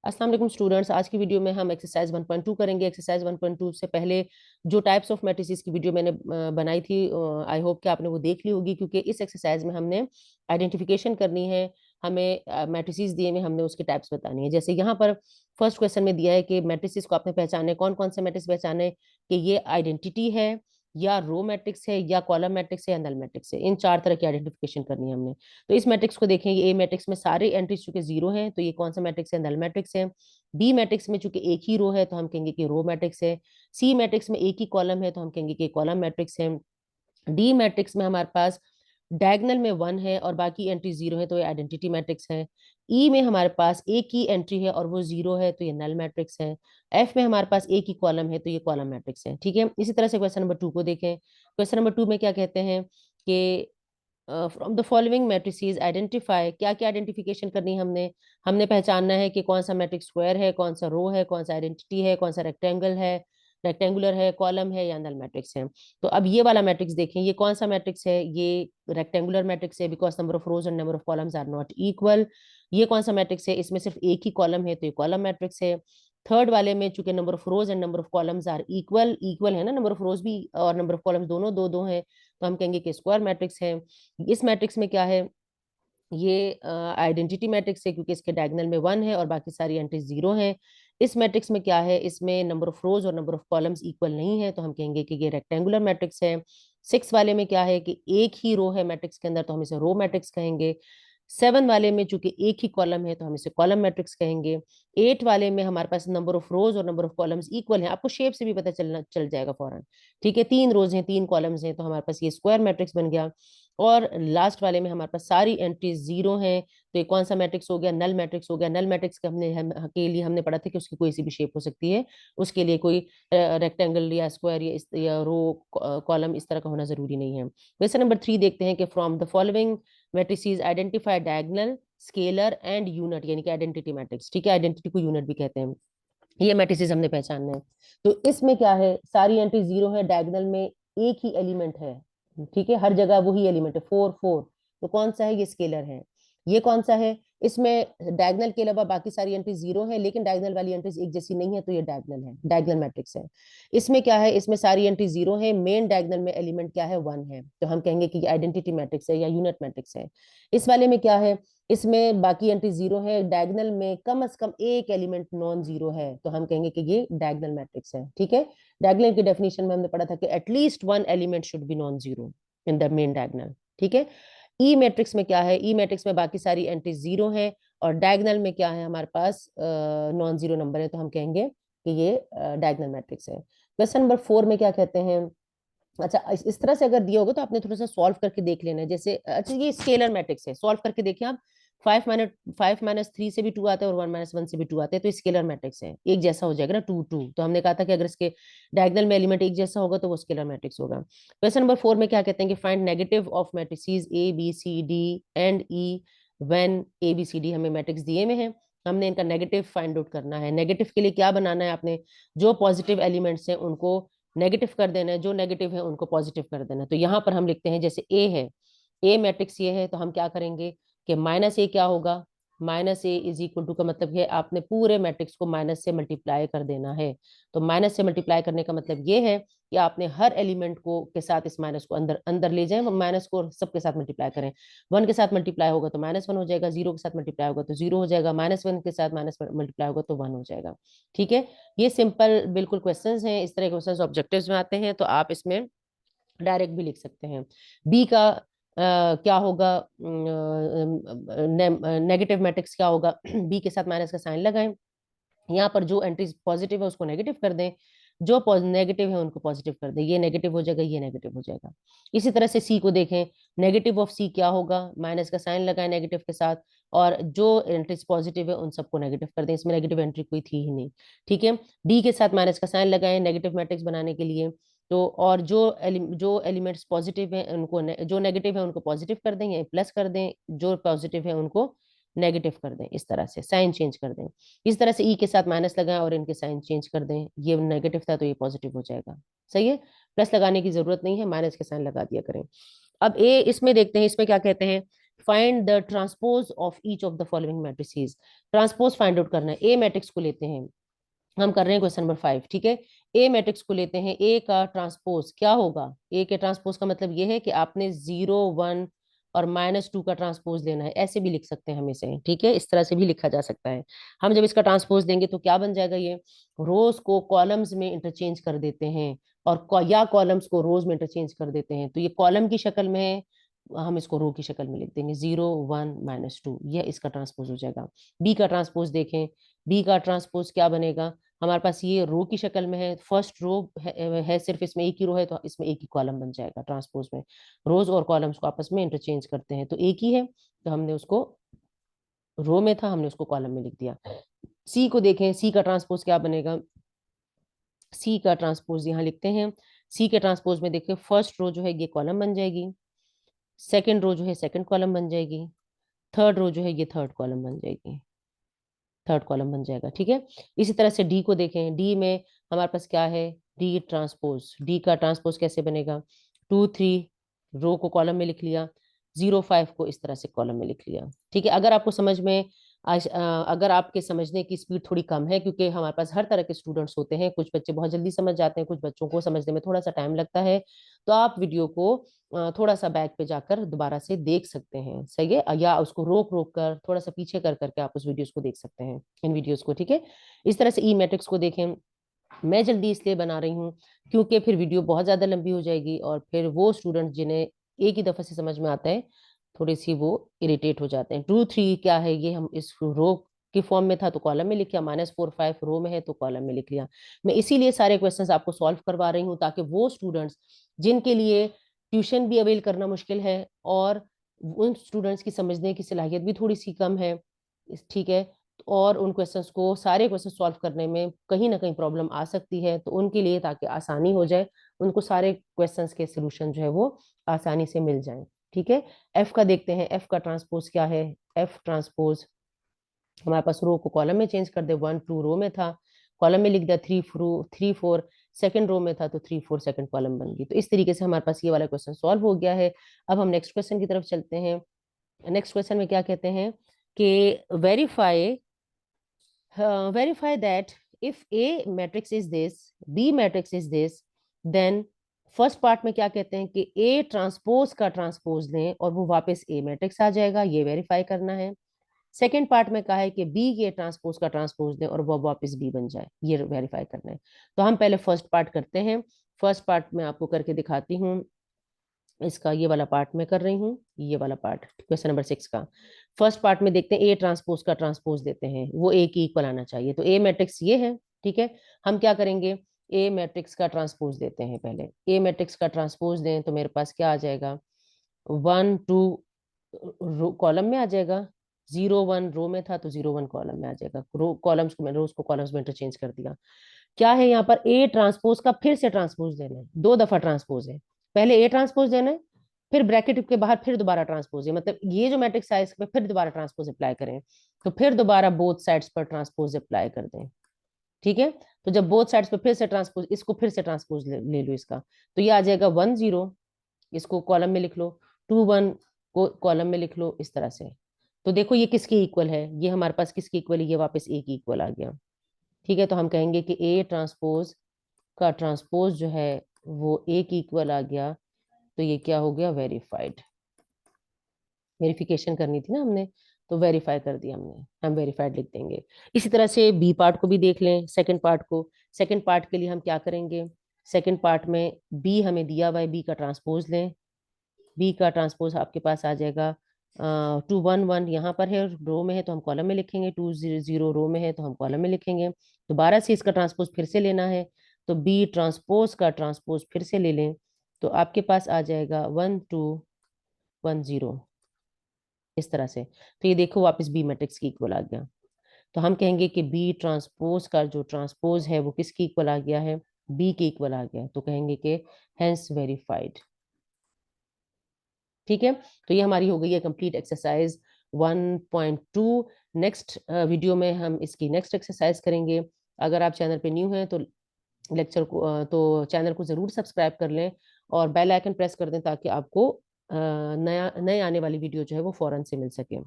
अस्सलाम वालेकुम स्टूडेंट्स। आज की वीडियो में हम एक्सरसाइज 1.2 करेंगे। एक्सरसाइज 1.2 से पहले जो टाइप्स ऑफ मैट्रिसेस की वीडियो मैंने बनाई थी, आई होप कि आपने वो देख ली होगी, क्योंकि इस एक्सरसाइज में हमने आइडेंटिफिकेशन करनी है। हमें मैट्रिसेस दिए में हमने उसकी टाइप्स बतानी है। जैसे यहाँ पर फर्स्ट क्वेश्चन में दिया है कि मैट्रिसेस को आपने पहचाने, कौन कौन से मैट्रिक्स पहचाने कि ये आइडेंटिटी है या रो मैट्रिक्स है या कॉलम मैट्रिक्स है या नल मैट्रिक्स है। इन चार तरह की आइडेंटिफिकेशन करनी है हमने। तो इस मैट्रिक्स को देखें, ए मैट्रिक्स में सारे एंट्रीज चूंकि जीरो हैं तो ये कौन सा मैट्रिक्स है? नल मैट्रिक्स है। बी मैट्रिक्स में चूंकि एक ही रो है तो हम कहेंगे कि रो मैट्रिक्स है। सी मैट्रिक्स में एक ही कॉलम है तो हम कहेंगे कि कॉलम मैट्रिक्स है। डी मैट्रिक्स में हमारे पास डायगोनल में वन है और बाकी एंट्री जीरो है तो ये आइडेंटिटी मैट्रिक्स है। ई में हमारे पास एक ही एंट्री है और वो जीरो है तो ये नल मैट्रिक्स है। एफ में हमारे पास एक ही कॉलम है तो ये कॉलम मैट्रिक्स है। ठीक है, इसी तरह से क्वेश्चन नंबर 2 को देखें। क्वेश्चन नंबर 2 में क्या कहते हैं कि from the following matrices identify, क्या क्या आइडेंटिफिकेशन करनी है हमने। हमने पहचानना है कि कौन सा मैट्रिक्स स्क्वायर है, कौन सा रो है, कौन सा आइडेंटिटी है, कौन सा रेक्टेंगुलर है, कॉलम है या नल मैट्रिक्स है। तो अब ये वाला मैट्रिक्स देखें, ये कौन सा मैट्रिक्स है? ये रेक्टेंगुलर मैट्रिक्स है because number of rows and number of columns are not equal. ये कौन सा मैट्रिक्स है? इसमें सिर्फ एक ही कॉलम है तो ये कॉलम मैट्रिक्स है। थर्ड वाले में चूंकि number of rows and number of columns are equal, equal है ना, नंबर ऑफ रोज भी और नंबर ऑफ कॉलम्स दोनों दो दो हैं, तो हम कहेंगे कि स्क्वायर मैट्रिक्स है। इस मैट्रिक्स में क्या है? ये आइडेंटिटी मैट्रिक्स है क्योंकि इसके डायगोनल में वन है और बाकी सारी एंट्रीज जीरो हैं। इस मैट्रिक्स में क्या है? इसमें नंबर ऑफ रोज और नंबर ऑफ कॉलम्स इक्वल नहीं है तो हम कहेंगे कि ये रेक्टेंगुलर मैट्रिक्स है। सिक्स वाले में क्या है कि एक ही रो है मैट्रिक्स के अंदर तो हम इसे रो मैट्रिक्स कहेंगे। सेवन वाले में चूंकि एक ही कॉलम है तो हम इसे कॉलम मैट्रिक्स कहेंगे। एट वाले में हमारे पास नंबर ऑफ रोज और नंबर ऑफ कॉलम्स इक्वल है, आपको शेप से भी पता चल जाएगा फौरन। ठीक है, तीन रोज हैं तीन कॉलम्स हैं तो हमारे पास ये स्क्वायर मैट्रिक्स बन गया। और लास्ट वाले में हमारे पास सारी एंट्रीज जीरो हैं तो ये कौन सा मैट्रिक्स हो गया? नल मैट्रिक्स हो गया। नल मैट्रिक्स के के लिए हमने पढ़ा था कि उसकी कोई सी भी शेप हो सकती है, उसके लिए कोई रेक्टेंगल या स्क्वायर या रो कॉलम इस तरह का होना जरूरी नहीं है। क्वेश्चन नंबर 3 देखते हैं कि from the following matrices identify diagonal, scalar and unit, यानी कि आइडेंटिटी मैट्रिक्स। ठीक है, आइडेंटिटी को यूनिट भी कहते हैं। ये मैट्रिसेस हमने पहचानना है। तो इसमें क्या है? सारी एंट्री जीरो है, डायगोनल में एक ही एलिमेंट है। ठीक है, हर जगह वही एलिमेंट है, फोर फोर। तो कौन सा है? ये स्केलर है। ये कौन सा है? इसमें डायगोनल के अलावा बाकी सारी एंट्री जीरो है लेकिन डायगोनल वाली एंट्रीज एक जैसी नहीं है तो ये डायगोनल है, डायगोनल मैट्रिक्स है। इसमें क्या है? इसमें सारी एंट्री जीरो है, मेन डायगोनल में एलिमेंट क्या है? वन है, तो हम कहेंगे कि ये आइडेंटिटी मैट्रिक्स है या यूनिट मैट्रिक्स है। इस वाले में क्या है? इसमें बाकी एंट्री जीरो है, डायगोनल में कम से कम एक एलिमेंट नॉन जीरो है तो हम कहेंगे कि ये डायगोनल मैट्रिक्स है। ठीक है, डायगोनल की डेफिनेशन में हमने पढ़ा था कि at least one element should be non zero in the main diagonal. ठीक है, ई मैट्रिक्स में क्या है? ई मैट्रिक्स में बाकी सारी एंट्री जीरो है और डायगोनल में क्या है? हमारे पास नॉन जीरो नंबर है तो हम कहेंगे कि ये डायगोनल मैट्रिक्स है। क्वेश्चन नंबर 4 में क्या कहते हैं? अच्छा, इस तरह से अगर दिया होगा तो आपने थोड़ा सा सॉल्व करके देख लेना है। जैसे अच्छा, ये स्केलर मैट्रिक्स है, सॉल्व करके देखिए आप। 5 - 3 से भी 2 आता है और 1 - 1 से भी 2 आता है तो स्केलर मैट्रिक्स है, एक जैसा हो जाएगा ना, 2 2। तो हमने कहा था कि अगर इसके डायगोनल में एलिमेंट एक जैसा होगा तो वो स्केलर मैट्रिक्स होगा। क्वेश्चन नंबर 4 में क्या कहते हैं कि find negative of matrices A B C D and E when A B C D, हमें मैट्रिक्स दिए में है, हमने इनका नेगेटिव फाइंड आउट करना है। नेगेटिव के लिए क्या बनाना है आपने? जो पॉजिटिव एलिमेंट्स हैं उनको नेगेटिव कर देना है, जो नेगेटिव है उनको पॉजिटिव कर देना है। तो यहाँ पर हम लिखते हैं, जैसे ए है, ए मैट्रिक्स ये है तो हम क्या करेंगे कि माइनस ए क्या होगा? Minus A is equal to का मतलब है आपने पूरे मैट्रिक्स को माइनस से मल्टीप्लाई कर देना है। तो माइनस से मल्टीप्लाई करने का मतलब ये है कि आपने हर एलिमेंट को के साथ इस माइनस को अंदर अंदर ले जाएं, माइनस को सबके साथ मल्टीप्लाई करें। 1 के साथ मल्टीप्लाई होगा तो -1 हो जाएगा, 0 के साथ मल्टीप्लाई होगा तो 0 हो जाएगा, -1 के साथ माइनस मल्टीप्लाई होगा तो 1 हो जाएगा। ठीक है, ये सिंपल बिल्कुल क्वेश्चंस हैं, इस तरह के क्वेश्चंस ऑब्जेक्टिव्स में आते हैं तो आप इसमें डायरेक्ट भी लिख सकते हैं। बी का क्या होगा? नेगेटिव मैट्रिक्स क्या होगा? बी के साथ माइनस का साइन लगाएं, यहाँ पर जो एंट्रीज पॉजिटिव है उसको नेगेटिव कर दें, जो नेगेटिव है उनको पॉजिटिव कर दें। ये नेगेटिव हो जाएगा, ये नेगेटिव हो जाएगा। इसी तरह से सी को देखें, नेगेटिव ऑफ सी क्या होगा? माइनस का साइन लगाएं नेगेटिव के साथ और जो एंट्रीज पॉजिटिव है उन सबको नेगेटिव कर दें, इसमें नेगेटिव एंट्री कोई थी ही नहीं। ठीक है, डी के साथ माइनस का साइन लगाएं नेगेटिव मैट्रिक्स बनाने के लिए। तो और जो एलिमेंट्स पॉजिटिव है उनको जो नेगेटिव है उनको पॉजिटिव कर दें या प्लस कर दें, जो पॉजिटिव है उनको नेगेटिव कर दें, इस तरह से साइन चेंज कर दें। इस तरह से ई के साथ माइनस लगाएं और इनके साइन चेंज कर दें, ये नेगेटिव था तो ये पॉजिटिव हो जाएगा। सही है, प्लस लगाने की जरूरत नहीं है, माइनस के साइन लगा दिया करें। अब ए इसमें देखते हैं, इसमें क्या कहते हैं? Find the transpose of each of the following matrices. Transpose find out करना है। ए मैट्रिक्स को लेते हैं, हम कर रहे हैं क्वेश्चन नंबर 5, ठीक है। ए मैट्रिक्स को लेते हैं, ए का ट्रांसपोज क्या होगा? ए के ट्रांसपोज का मतलब ये है कि आपने 0 1 और -2 का ट्रांसपोज लेना है। ऐसे भी लिख सकते हैं हम इसे, ठीक है, इस तरह से भी लिखा जा सकता है। हम जब इसका ट्रांसपोज देंगे तो क्या बन जाएगा? ये रोज को कॉलम्स में इंटरचेंज कर देते हैं और या कॉलम्स को रोज में इंटरचेंज कर देते हैं। तो ये कॉलम की शक्ल में है, हम इसको रो की शक्ल में लिख देंगे 0 1 -2, यह इसका ट्रांसपोज हो जाएगा। बी का ट्रांसपोज देखें, बी का ट्रांसपोज क्या बनेगा? हमारे पास ये रो की शक्ल में है, फर्स्ट रो है सिर्फ इसमें एक ही रो है, तो इसमें एक ही कॉलम बन जाएगा। ट्रांसपोज में रोज और कॉलम्स को आपस में इंटरचेंज करते हैं, तो एक ही है, तो हमने उसको रो में था, हमने उसको कॉलम में लिख दिया। सी को देखें, सी का ट्रांसपोज क्या बनेगा? सी का ट्रांसपोज यहाँ लिखते हैं। सी के ट्रांसपोज में देखिए, फर्स्ट रो जो है ये कॉलम बन जाएगी, सेकंड रो जो है सेकंड कॉलम बन जाएगी, थर्ड रो जो है ये थर्ड कॉलम बन जाएगी, थर्ड कॉलम बन जाएगा, ठीक है। इसी तरह से डी को देखें, डी में हमारे पास क्या है? D transpose. डी का ट्रांसपोज कैसे बनेगा? 2 3 रो को कॉलम में लिख लिया, 0 5 को इस तरह से कॉलम में लिख लिया, ठीक है। अगर आपको समझ में अगर आपके समझने की स्पीड थोड़ी कम है, क्योंकि हमारे पास हर तरह के स्टूडेंट्स होते हैं, कुछ बच्चे बहुत जल्दी समझ जाते हैं, कुछ बच्चों को समझने में थोड़ा सा टाइम लगता है, तो आप वीडियो को थोड़ा सा बैक पे जाकर दोबारा से देख सकते हैं, सही है, या उसको रोक रोक कर थोड़ा सा पीछे कर करके आप उस वीडियोस को देख सकते हैं, इन वीडियोस को, ठीक है। इस तरह से ई मैट्रिक्स को देखें। मैं जल्दी इसलिए बना रही हूँ क्योंकि फिर वीडियो बहुत ज्यादा लंबी हो जाएगी और फिर वो स्टूडेंट जिन्हें एक ही दफा से समझ में आता है, थोड़ी सी वो इरिटेट हो जाते हैं। 2 3 क्या है? ये हम इस रो के फॉर्म में था तो कॉलम में लिख लिया, -4 5 रो में है तो कॉलम में लिख लिया। मैं इसीलिए सारे क्वेश्चंस आपको सॉल्व करवा रही हूँ, ताकि वो स्टूडेंट्स जिनके लिए ट्यूशन भी अवेल करना मुश्किल है और उन स्टूडेंट्स की समझने की सलाहियत भी थोड़ी सी कम है, ठीक है, और उन क्वेश्चंस को सारे क्वेश्चन सॉल्व करने में कहीं ना कहीं प्रॉब्लम आ सकती है, तो उनके लिए ताकि आसानी हो जाए, उनको सारे क्वेश्चंस के सलूशन जो है वो आसानी से मिल जाएं, ठीक है। एफ का देखते हैं, एफ का ट्रांसपोज क्या है? एफ ट्रांसपोज हमारे पास रो को कॉलम में चेंज कर दे, 1 2 रो में था, कॉलम में लिख दिया 3 4 सेकंड रो में था तो 3 4 सेकंड कॉलम बन गई। तो इस तरीके से हमारे पास ये वाला क्वेश्चन सॉल्व हो गया है। अब हम नेक्स्ट क्वेश्चन की तरफ चलते हैं। नेक्स्ट क्वेश्चन में क्या कहते हैं कि verify verify that if A matrix is this, B matrix is this, then first part में क्या कहते हैं कि A ट्रांसपोज का ट्रांसपोज लें और वो वापस A मैट्रिक्स आ जाएगा, ये वेरीफाई करना है। सेकेंड पार्ट में कहा है कि B के ट्रांसपोज का ट्रांसपोज लें और वो वापस B बन जाए, ये वेरीफाई करना है। तो हम पहले फर्स्ट पार्ट करते हैं। फर्स्ट पार्ट में आपको करके दिखाती हूँ। इसका ये वाला पार्ट में कर रही हूँ, ये वाला पार्ट क्वेश्चन नंबर 6 का। फर्स्ट पार्ट में देखते हैं, ए ट्रांसपोज का ट्रांसपोज देते हैं, वो ए की इक्वल आना चाहिए, तो ए मैट्रिक्स ये है, ठीक है। हम क्या करेंगे? ए मैट्रिक्स का ट्रांसपोज देते हैं। पहले ए मैट्रिक्स का ट्रांसपोज दें तो मेरे पास क्या आ जाएगा? 1 2 कॉलम में आ जाएगा, 0 1 रो में था तो 0 1 कॉलम में आ जाएगा। रो कॉलम्स को मैंने रोज को कॉलम्स में इंटरचेंज कर दिया। क्या है यहाँ पर? ए ट्रांसपोज का फिर से ट्रांसपोज देना है, 2 दफा ट्रांसपोज है। पहले ए ट्रांसपोज देना है, फिर ब्रैकेट के बाहर फिर दोबारा ट्रांसपोज है, मतलब ये जो मैट्रिक्स है इस पे फिर दोबारा ट्रांसपोज अप्लाई करें, तो फिर दोबारा बोथ साइड्स पर ट्रांसपोज अप्लाई कर दें, ठीक है। तो जब बोथ साइड्स पे फिर से ट्रांसपोज, इसको फिर से ट्रांसपोज ले लो इसका, तो ये आ जाएगा 1 0, इसको कॉलम में लिख लो, 2 1 को कॉलम में लिख लो, इस तरह से। तो देखो ये किसकी इक्वल है? ये हमारे पास किसकी इक्वल है? ये वापस ए की इक्वल आ गया, ठीक है। तो हम कहेंगे कि ए ट्रांसपोज का ट्रांसपोज जो है वो ए की इक्वल आ गया, तो ये क्या हो गया? वेरीफाइड। वेरिफिकेशन करनी थी ना हमने, तो वेरीफाई कर दिया हमने, हम वेरीफाइड लिख देंगे। इसी तरह से बी पार्ट को भी देख लें, सेकंड पार्ट को। सेकंड पार्ट के लिए हम क्या करेंगे? सेकंड पार्ट में बी हमें दिया हुआ है, बी का ट्रांसपोज लें। बी का ट्रांसपोज आपके पास आ जाएगा 2 1 1 यहाँ पर है, रो में है तो हम कॉलम में लिखेंगे, 2 0 0 रो में है तो हम कॉलम में लिखेंगे। दोबारा से इसका ट्रांसपोज फिर से लेना है, तो बी ट्रांसपोज का ट्रांसपोज फिर से ले लें, तो आपके पास आ जाएगा 1 2 1 0, इस तरह से। तो ये देखो वापस बी मैट्रिक्स की इक्वल आ गया। तो हम कहेंगे कि बी ट्रांसपोज का जो ट्रांसपोज है वो किसकी इक्वल आ गया है? बी की इक्वल आ गया, तो कहेंगे कि हेंस वेरीफाइड, ठीक है। तो ये हमारी हो गई है कंप्लीट एक्सरसाइज 1.2। नेक्स्ट वीडियो में हम इसकी नेक्स्ट एक्सरसाइज करेंगे। अगर आप चैनल पे न्यू हैं तो लेक्चर को तो चैनल को ज़रूर सब्सक्राइब कर लें और बेल आइकन प्रेस कर दें, ताकि आपको नया नए आने वाली वीडियो जो है वो फ़ौरन से मिल सके।